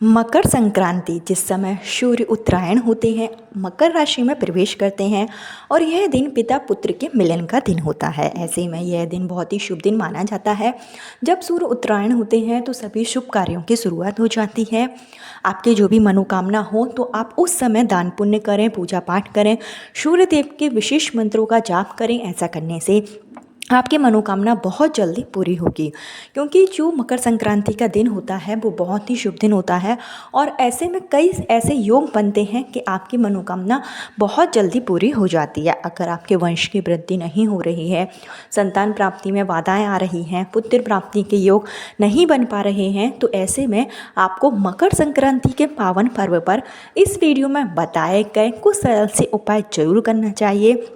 मकर संक्रांति जिस समय सूर्य उत्तरायण होते हैं, मकर राशि में प्रवेश करते हैं और यह दिन पिता पुत्र के मिलन का दिन होता है। ऐसे में यह दिन बहुत ही शुभ दिन माना जाता है। जब सूर्य उत्तरायण होते हैं तो सभी शुभ कार्यों की शुरुआत हो जाती है। आपके जो भी मनोकामना हो तो आप उस समय दान पुण्य करें, पूजा पाठ करें, सूर्य देव के विशेष मंत्रों का जाप करें। ऐसा करने से आपकी मनोकामना बहुत जल्दी पूरी होगी, क्योंकि जो मकर संक्रांति का दिन होता है वो बहुत ही शुभ दिन होता है और ऐसे में कई ऐसे योग बनते हैं कि आपकी मनोकामना बहुत जल्दी पूरी हो जाती है। अगर आपके वंश की वृद्धि नहीं हो रही है, संतान प्राप्ति में बाधाएं आ रही हैं, पुत्र प्राप्ति के योग नहीं बन पा रहे हैं, तो ऐसे में आपको मकर संक्रांति के पावन पर्व पर इस वीडियो में बताए गए कुछ सरल से उपाय जरूर करना चाहिए।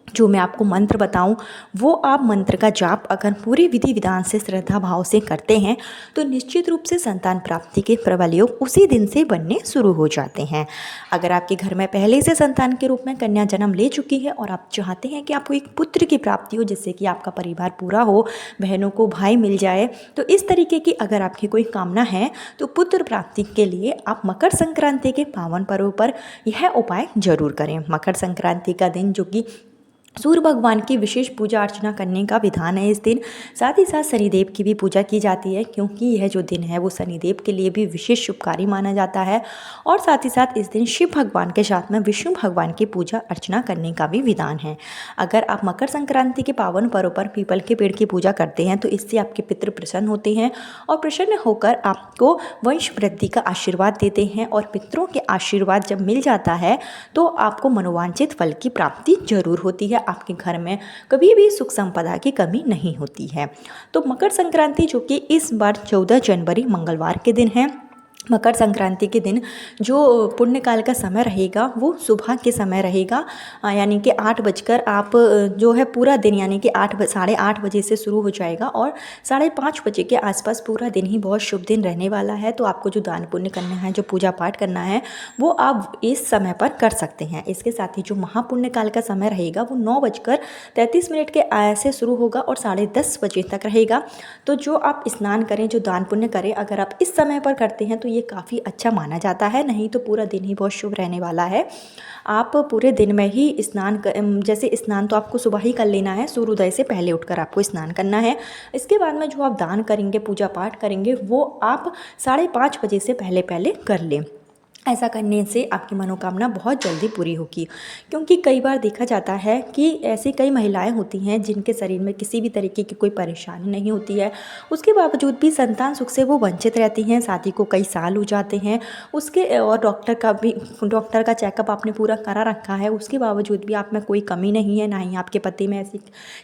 जो मैं आपको मंत्र बताऊं वो आप मंत्र का जाप अगर पूरी विधि विधान से श्रद्धा भाव से करते हैं तो निश्चित रूप से संतान प्राप्ति के प्रबल योग उसी दिन से बनने शुरू हो जाते हैं। अगर आपके घर में पहले से संतान के रूप में कन्या जन्म ले चुकी है और आप चाहते हैं कि आपको एक पुत्र की प्राप्ति हो, जिससे कि आपका परिवार पूरा हो, बहनों को भाई मिल जाए, तो इस तरीके की अगर आपकी कोई कामना है तो पुत्र प्राप्ति के लिए आप मकर संक्रांति के पावन पर्व पर यह उपाय जरूर करें। मकर संक्रांति का दिन जो कि सूर्य भगवान की विशेष पूजा अर्चना करने का विधान है इस दिन। साथ ही साथ शनिदेव की भी पूजा की जाती है, क्योंकि यह जो दिन है वो शनिदेव के लिए भी विशेष शुभकारी माना जाता है। और साथ ही साथ इस दिन शिव भगवान के साथ में विष्णु भगवान की पूजा अर्चना करने का भी विधान है। अगर आप मकर संक्रांति के पावन पर्व पर पीपल के पेड़ की पूजा करते हैं तो इससे आपके पितृ प्रसन्न होते हैं और प्रसन्न होकर आपको वंश वृद्धि का आशीर्वाद देते हैं। और पितरों के आशीर्वाद जब मिल जाता है तो आपको मनोवांछित फल की प्राप्ति जरूर होती है। आपके घर में कभी भी सुख संपदा की कमी नहीं होती है। तो मकर संक्रांति जो कि इस बार 14 जनवरी मंगलवार के दिन है, मकर संक्रांति के दिन जो पुण्यकाल का समय रहेगा वो सुबह के समय रहेगा, यानी कि 8 बजकर आप जो है पूरा दिन, यानी कि 8 बजे से शुरू हो जाएगा और 5:30 बजे के आसपास पूरा दिन ही बहुत शुभ दिन रहने वाला है। तो आपको जो दान पुण्य करना है, जो पूजा पाठ करना है, वो आप इस समय पर कर सकते हैं। इसके साथ ही जो महापुण्य काल का समय रहेगा वो 9:33 के ऐसे शुरू होगा और 10:30 बजे तक रहेगा। तो जो आप स्नान करें, जो दान पुण्य करें, अगर आप इस समय पर करते हैं तो ये काफ़ी अच्छा माना जाता है। नहीं तो पूरा दिन ही बहुत शुभ रहने वाला है। आप पूरे दिन में ही जैसे स्नान तो आपको सुबह ही कर लेना है, सूर्योदय से पहले उठकर आपको स्नान करना है। इसके बाद में जो आप दान करेंगे, पूजा पाठ करेंगे, वो आप 5:30 बजे से पहले पहले कर लें। ऐसा करने से आपकी मनोकामना बहुत जल्दी पूरी होगी, क्योंकि कई बार देखा जाता है कि ऐसी कई महिलाएं होती हैं जिनके शरीर में किसी भी तरीके की कोई परेशानी नहीं होती है, उसके बावजूद भी संतान सुख से वो वंचित रहती हैं। शादी को कई साल हो जाते हैं उसके, और डॉक्टर का चेकअप आपने पूरा करा रखा है, उसके बावजूद भी आप में कोई कमी नहीं है, ना ही आपके पति में ऐसी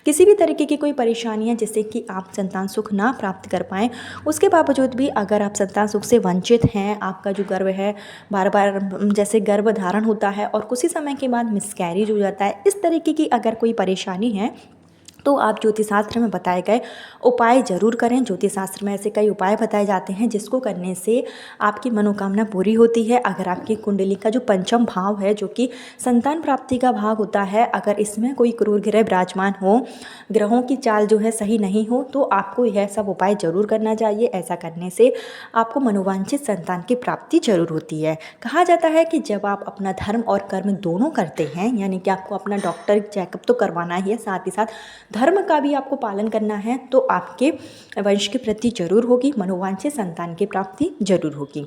किसी भी तरीके की कोई परेशानी है जिससे कि आप संतान सुख ना प्राप्त कर पाएँ। उसके बावजूद भी अगर आप संतान सुख से वंचित हैं, आपका जो गर्भ है बार बार जैसे गर्भ धारण होता है और कुछ ही समय के बाद मिसकैरेज हो जाता है, इस तरीके की अगर कोई परेशानी है तो आप ज्योतिष शास्त्र में बताए गए उपाय जरूर करें। ज्योतिष शास्त्र में ऐसे कई उपाय बताए जाते हैं जिसको करने से आपकी मनोकामना पूरी होती है। अगर आपकी कुंडली का जो पंचम भाव है, जो कि संतान प्राप्ति का भाव होता है, अगर इसमें कोई क्रूर ग्रह विराजमान हो, ग्रहों की चाल जो है सही नहीं हो, तो आपको यह सब उपाय जरूर करना चाहिए। ऐसा करने से आपको मनोवांछित संतान की प्राप्ति जरूर होती है। कहा जाता है कि जब आप अपना धर्म और कर्म दोनों करते हैं, यानी कि आपको अपना डॉक्टर चेकअप तो करवाना ही है, साथ ही साथ धर्म का भी आपको पालन करना है, तो आपके वंश की वृद्धि जरूर होगी, मनोवांछित संतान की प्राप्ति जरूर होगी।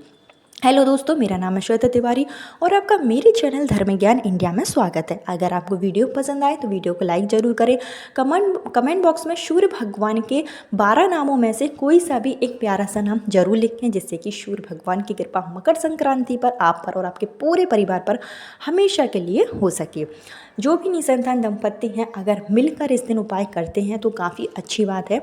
हेलो दोस्तों, मेरा नाम है श्वेता तिवारी और आपका मेरे चैनल धर्म ज्ञान इंडिया में स्वागत है। अगर आपको वीडियो पसंद आए तो वीडियो को लाइक जरूर करें। कमेंट बॉक्स में सूर्य भगवान के 12 नामों में से कोई सा भी एक प्यारा सा नाम जरूर लिखें, जिससे कि सूर्य भगवान की कृपा मकर संक्रांति पर आप पर और आपके पूरे परिवार पर हमेशा के लिए हो सके। जो भी निसंतान दंपत्ति हैं, अगर मिलकर इस दिन उपाय करते हैं तो काफ़ी अच्छी बात है।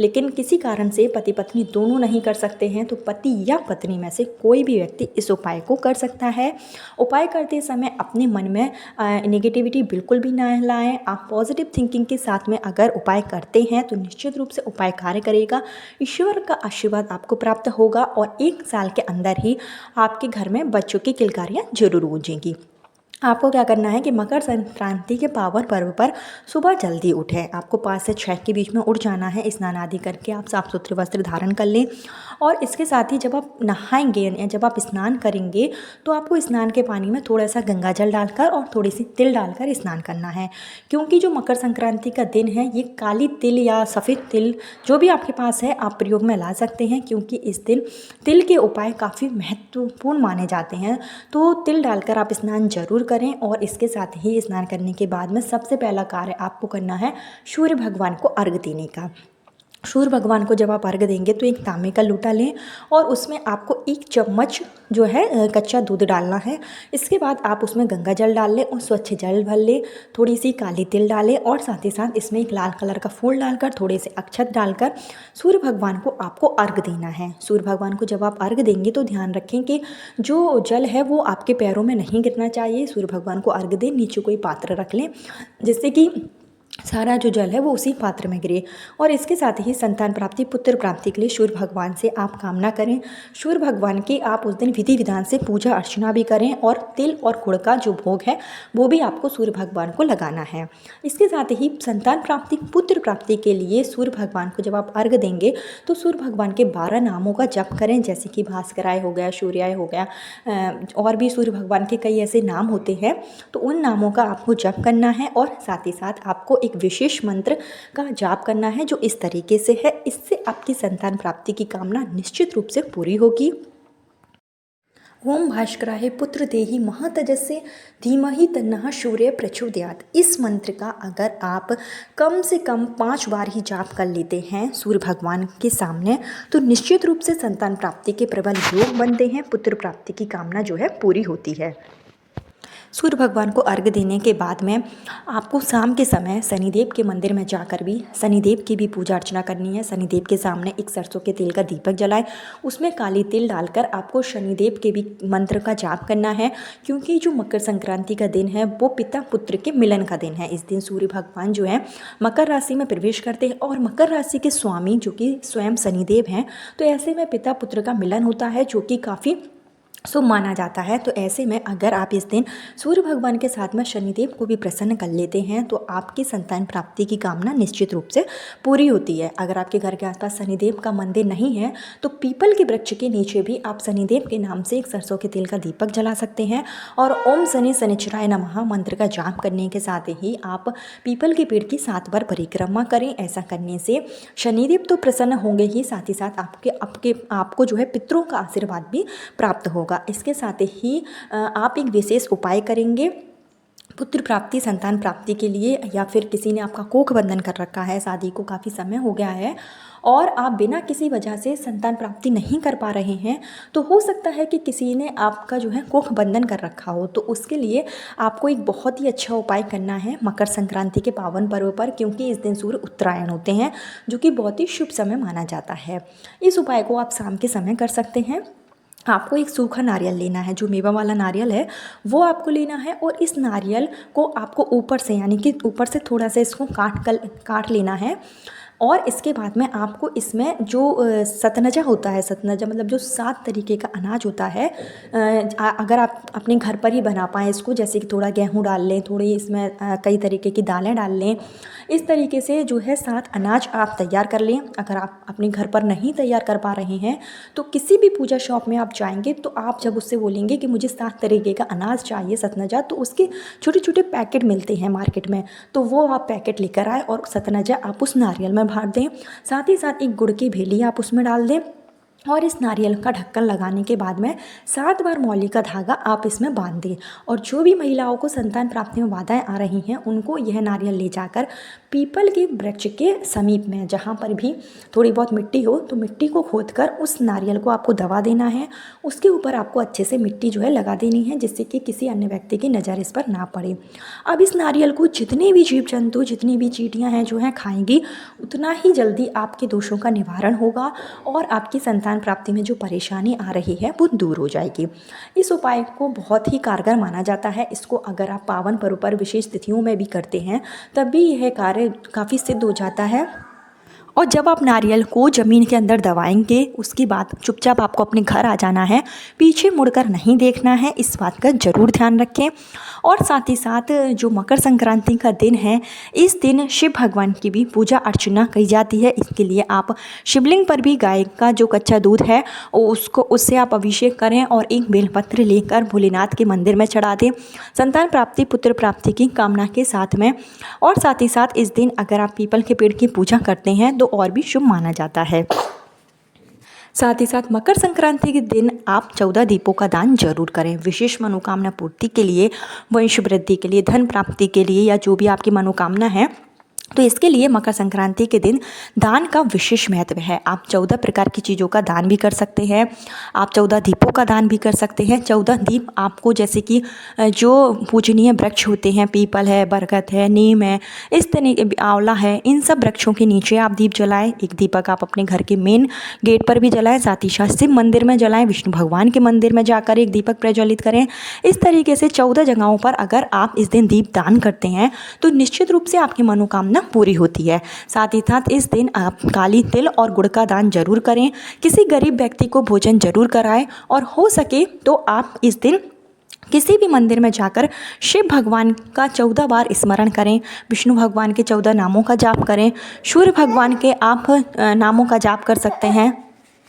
लेकिन किसी कारण से पति पत्नी दोनों नहीं कर सकते हैं तो पति या पत्नी में से कोई भी व्यक्ति इस उपाय को कर सकता है। उपाय करते समय अपने मन में नेगेटिविटी बिल्कुल भी ना लाएं। आप पॉजिटिव थिंकिंग के साथ में अगर उपाय करते हैं तो निश्चित रूप से उपाय कार्य करेगा। ईश्वर का आशीर्वाद आपको प्राप्त होगा और 1 साल के अंदर ही आपके घर में बच्चों की किलकारियाँ जरूर गूंजेंगी। आपको क्या करना है कि मकर संक्रांति के पावन पर्व पर सुबह जल्दी उठें। आपको 5 से 6 के बीच में उठ जाना है। स्नान आदि करके आप साफ सुथरे वस्त्र धारण कर लें और इसके साथ ही जब आप नहाएंगे या जब आप स्नान करेंगे तो आपको स्नान के पानी में थोड़ा सा गंगा जल डालकर और थोड़ी सी तिल डालकर स्नान करना है। क्योंकि जो मकर संक्रांति का दिन है ये काली तिल या सफ़ेद तिल जो भी आपके पास है आप प्रयोग में ला सकते हैं, क्योंकि इस दिन तिल के उपाय काफ़ी महत्वपूर्ण माने जाते हैं। तो तिल डालकर आप स्नान जरूर करें और इसके साथ ही स्नान करने के बाद में सबसे पहला कार्य आपको करना है सूर्य भगवान को अर्घ्य देने का। सूर्य भगवान को जब आप अर्घ्य देंगे तो एक तांबे का लोटा लें और उसमें आपको 1 चम्मच जो है कच्चा दूध डालना है। इसके बाद आप उसमें गंगा जल डाल लें और स्वच्छ जल भर लें, थोड़ी सी काली तिल डालें और साथ ही साथ इसमें एक लाल कलर का फूल डालकर थोड़े से अक्षत डालकर सूर्य भगवान को आपको अर्घ्य देना है। सूर्य भगवान को जब आप अर्घ्य देंगे तो ध्यान रखें कि जो जल है वो आपके पैरों में नहीं गिरना चाहिए। सूर्य भगवान को अर्घ्य दें, नीचे कोई पात्र रख लें जिससे कि सारा जो जल है वो उसी पात्र में गिरे। और इसके साथ ही संतान प्राप्ति, पुत्र प्राप्ति के लिए सूर्य भगवान से आप कामना करें। सूर्य भगवान की आप उस दिन विधि विधान से पूजा अर्चना भी करें और तिल और गुड़ का जो भोग है वो भी आपको सूर्य भगवान को लगाना है। इसके साथ ही संतान प्राप्ति, पुत्र प्राप्ति के लिए सूर्य भगवान को जब आप अर्घ्य देंगे तो सूर्य भगवान के 12 नामों का जप करें, जैसे कि भास्कराय हो गया, सूर्याय हो गया, और भी सूर्य भगवान के कई ऐसे नाम होते हैं। तो उन नामों का आपको जप करना है और साथ ही साथ आपको एक विशेष मंत्र का जाप करना है जो इस तरीके से है। इससे आपकी संतान प्राप्ति की कामना निश्चित रूप से पूरी होगी। ओम भास्कराय पुत्र देहि महतजस्य धीमहि तन्नः सूर्य प्रचोदयात्। इस मंत्र का अगर आप कम से कम 5 बार ही जाप कर लेते हैं सूर्य भगवान के सामने तो निश्चित रूप से संतान प्राप्ति के प्रबल योग बनते हैं, पुत्र प्राप्ति की कामना जो है पूरी होती है। सूर्य भगवान को अर्घ्य देने के बाद में आपको शाम के समय शनिदेव के मंदिर में जाकर भी शनिदेव की भी पूजा अर्चना करनी है। शनिदेव के सामने एक सरसों के तेल का दीपक जलाएं, उसमें काली तिल डालकर आपको शनिदेव के भी मंत्र का जाप करना है। क्योंकि जो मकर संक्रांति का दिन है वो पिता पुत्र के मिलन का दिन है। इस दिन सूर्य भगवान जो है मकर राशि में प्रवेश करते हैं और मकर राशि के स्वामी जो कि स्वयं शनिदेव हैं, तो ऐसे में पिता पुत्र का मिलन होता है जो कि काफ़ी शुभ माना जाता है। तो ऐसे में अगर आप इस दिन सूर्य भगवान के साथ में शनिदेव को भी प्रसन्न कर लेते हैं तो आपकी संतान प्राप्ति की कामना निश्चित रूप से पूरी होती है। अगर आपके घर के आसपास शनिदेव का मंदिर नहीं है तो पीपल के वृक्ष के नीचे भी आप शनिदेव के नाम से एक सरसों के तेल का दीपक जला सकते हैं और ओम शनि शनिचराय नमः मंत्र का जाप करने के साथ ही आप पीपल के पेड़ की 7 बार परिक्रमा करें। ऐसा करने से शनिदेव तो प्रसन्न होंगे ही, साथ ही साथ आपको जो है पितरों का आशीर्वाद भी प्राप्त होगा। इसके साथ ही आप एक विशेष उपाय करेंगे पुत्र प्राप्ति, संतान प्राप्ति के लिए, या फिर किसी ने आपका कोख बंधन कर रखा है, शादी को काफ़ी समय हो गया है और आप बिना किसी वजह से संतान प्राप्ति नहीं कर पा रहे हैं, तो हो सकता है कि किसी ने आपका जो है कोख बंधन कर रखा हो। तो उसके लिए आपको एक बहुत ही अच्छा उपाय करना है मकर संक्रांति के पावन पर्व पर, क्योंकि इस दिन सूर्य उत्तरायण होते हैं जो कि बहुत ही शुभ समय माना जाता है। इस उपाय को आप शाम के समय कर सकते हैं। आपको एक सूखा नारियल लेना है, जो मेवा वाला नारियल है वो आपको लेना है और इस नारियल को आपको ऊपर से यानी कि ऊपर से थोड़ा सा इसको काट लेना है। और इसके बाद में आपको इसमें जो सतनजा होता है, सतनजा मतलब जो 7 तरीके का अनाज होता है, अगर आप अपने घर पर ही बना पाएँ इसको, जैसे कि थोड़ा गेहूँ डाल लें, थोड़ी इसमें कई तरीके की दालें डाल लें, इस तरीके से जो है 7 अनाज आप तैयार कर लें। अगर आप अपने घर पर नहीं तैयार कर पा रहे हैं तो किसी भी पूजा शॉप में आप जाएंगे तो आप जब उससे बोलेंगे कि मुझे 7 तरीके का अनाज चाहिए सतनजा, तो उसके छोटे छोटे पैकेट मिलते हैं मार्केट में, तो वो आप पैकेट लेकर आए और सतनजा आप उस नारियल में भर दें। साथ ही साथ एक गुड़ की भेली आप उसमें डाल दें और इस नारियल का ढक्कन लगाने के बाद में 7 बार मौली का धागा आप इसमें बांध दें। और जो भी महिलाओं को संतान प्राप्ति में बाधाएं आ रही हैं उनको यह नारियल ले जाकर पीपल के वृक्ष के समीप में जहाँ पर भी थोड़ी बहुत मिट्टी हो तो मिट्टी को खोदकर उस नारियल को आपको दबा देना है। उसके ऊपर आपको अच्छे से मिट्टी जो है लगा देनी है, जिससे कि किसी अन्य व्यक्ति की नज़र इस पर ना पड़े। अब इस नारियल को जितने भी जीव जंतु, जितनी भी चींटियाँ हैं जो हैं खाएंगी, उतना ही जल्दी आपके दोषों का निवारण होगा और आपकी संतान प्राप्ति में जो परेशानी आ रही है वो दूर हो जाएगी। इस उपाय को बहुत ही कारगर माना जाता है। इसको अगर आप पावन पर्व पर विशेष तिथियों में भी करते हैं तब भी यह कार्य काफ़ी सिद्ध हो जाता है और जब आप नारियल को ज़मीन के अंदर दबाएंगे उसके बाद चुपचाप आपको अपने घर आ जाना है, पीछे मुड़कर नहीं देखना है, इस बात का ज़रूर ध्यान रखें। और साथ ही साथ जो मकर संक्रांति का दिन है, इस दिन शिव भगवान की भी पूजा अर्चना की जाती है। इसके लिए आप शिवलिंग पर भी गाय का जो कच्चा दूध है उससे आप अभिषेक करें और एक बेलपत्र लेकर भोलेनाथ के मंदिर में चढ़ा दें, संतान प्राप्ति पुत्र प्राप्ति की कामना के साथ में। और साथ ही साथ इस दिन अगर आप पीपल के पेड़ की पूजा करते हैं तो और भी शुभ माना जाता है। साथ ही साथ मकर संक्रांति के दिन आप 14 दीपों का दान जरूर करें, विशेष मनोकामना पूर्ति के लिए, वंश वृद्धि के लिए, धन प्राप्ति के लिए, या जो भी आपकी मनोकामना है। तो इसके लिए मकर संक्रांति के दिन दान का विशेष महत्व है। आप 14 प्रकार की चीज़ों का दान भी कर सकते हैं, आप 14 दीपों का दान भी कर सकते हैं। 14 दीप आपको, जैसे कि जो पूजनीय वृक्ष होते हैं, पीपल है, बरगद है, नीम है, इस तरह आंवला है, इन सब वृक्षों के नीचे आप दीप जलाएं। एक दीपक आप अपने घर के मेन गेट पर भी जलाएं, साथ ही साथ शिव मंदिर में जलाएं, विष्णु भगवान के मंदिर में जाकर एक दीपक प्रज्वलित करें। इस तरीके से 14 जगहों पर अगर आप इस दिन दीप दान करते हैं तो निश्चित रूप से आपकी मनोकामना पूरी होती है। साथ ही साथ इस दिन आप काली तिल और गुड़ का दान जरूर करें, किसी गरीब व्यक्ति को भोजन जरूर कराएं, और हो सके तो आप इस दिन किसी भी मंदिर में जाकर शिव भगवान का 14 बार स्मरण करें, विष्णु भगवान के 14 नामों का जाप करें, सूर्य भगवान के आप नामों का जाप कर सकते हैं।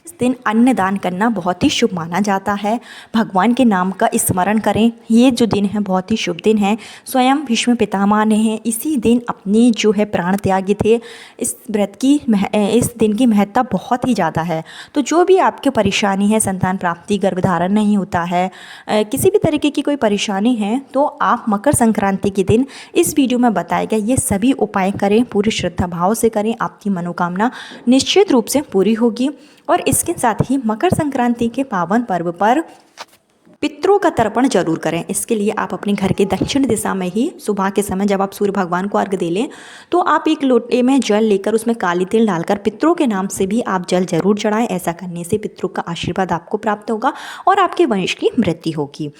इस दिन अन्न दान करना बहुत ही शुभ माना जाता है। भगवान के नाम का स्मरण करें। ये जो दिन है बहुत ही शुभ दिन है। स्वयं भीष्म पितामह ने इसी दिन अपनी जो है प्राण त्यागे थे। इस दिन की महत्ता बहुत ही ज़्यादा है। तो जो भी आपकी परेशानी है, संतान प्राप्ति, गर्भधारण नहीं होता है, किसी भी तरीके की कोई परेशानी है, तो आप मकर संक्रांति के दिन इस वीडियो में बताए गए ये सभी उपाय करें, पूरी श्रद्धा भाव से करें, आपकी मनोकामना निश्चित रूप से पूरी होगी। और इसके साथ ही मकर संक्रांति के पावन पर्व पर पितरों का तर्पण जरूर करें। इसके लिए आप अपने घर के दक्षिण दिशा में ही सुबह के समय जब आप सूर्य भगवान को अर्घ्य दे लें, तो आप एक लोटे में जल लेकर उसमें काली तिल डालकर पितरों के नाम से भी आप जल जरूर चढ़ाएं। ऐसा करने से पितरों का आशीर्वाद आपको प्राप्त होगा और आपके वंश की वृद्धि होगी।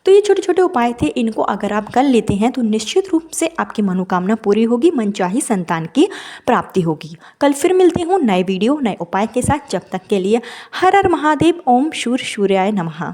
तो ये छोटे छोटे उपाय थे, इनको अगर आप कर लेते हैं तो निश्चित रूप से आपकी मनोकामना पूरी होगी, मनचाही संतान की प्राप्ति होगी। कल फिर मिलती हूँ नए वीडियो नए उपाय के साथ। जब तक के लिए हर हर महादेव। ओम शूर सूर्याय नमः।